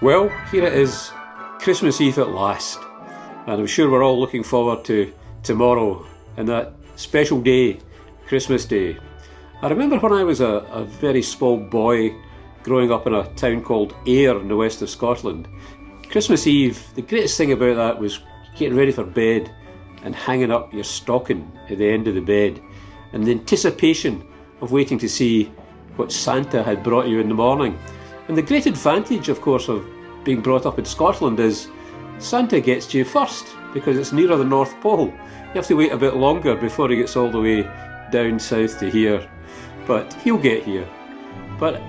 Well, here it is, Christmas Eve at last, and I'm sure we're all looking forward to tomorrow and that special day, Christmas Day. I remember when I was a very small boy growing up in a town called Ayr in the west of Scotland. Christmas Eve, the greatest thing about that was getting ready for bed and hanging up your stocking at the end of the bed, and the anticipation of waiting to see what Santa had brought you in the morning. And the great advantage, of course, of being brought up in Scotland is Santa gets to you first because it's nearer the North Pole. You have to wait a bit longer before he gets all the way down south to here, but he'll get here. But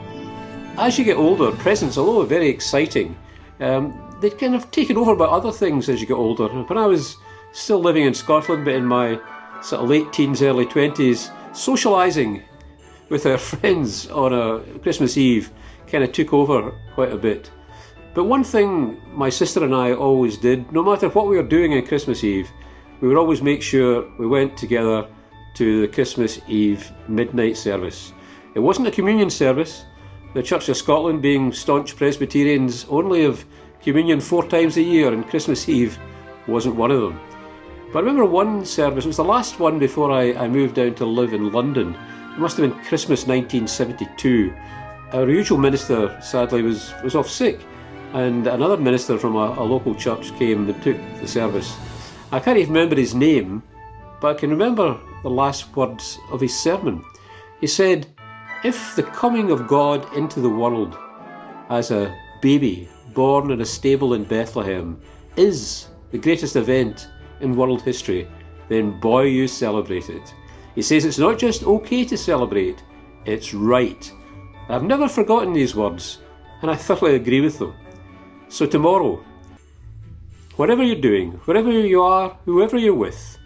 as you get older, presents, although very exciting, they've kind of taken over by other things as you get older. When I was still living in Scotland, but in my sort of late teens, early 20s, socialising with our friends on a Christmas Eve kind of took over quite a bit. But one thing my sister and I always did, no matter what we were doing on Christmas Eve, we would always make sure we went together to the Christmas Eve midnight service. It wasn't a communion service. The Church of Scotland, being staunch Presbyterians, only have communion 4 times a year, and Christmas Eve wasn't one of them. But I remember one service, it was the last one before I moved down to live in London. It must have been Christmas 1972. Our usual minister, sadly, was off sick, and another minister from a local church came and took the service. I can't even remember his name, but I can remember the last words of his sermon. He said, "If the coming of God into the world as a baby born in a stable in Bethlehem is the greatest event in world history, then boy, you celebrate it." He says it's not just okay to celebrate, it's right. I've never forgotten these words, and I thoroughly agree with them. So tomorrow, whatever you're doing, wherever you are, whoever you're with,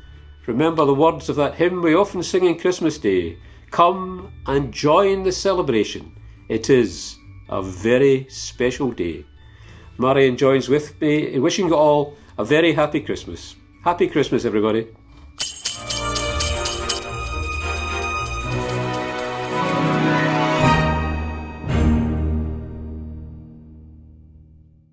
remember the words of that hymn we often sing on Christmas Day. Come and join the celebration. It is a very special day. Marion joins with me in wishing you all a very happy Christmas. Happy Christmas, everybody.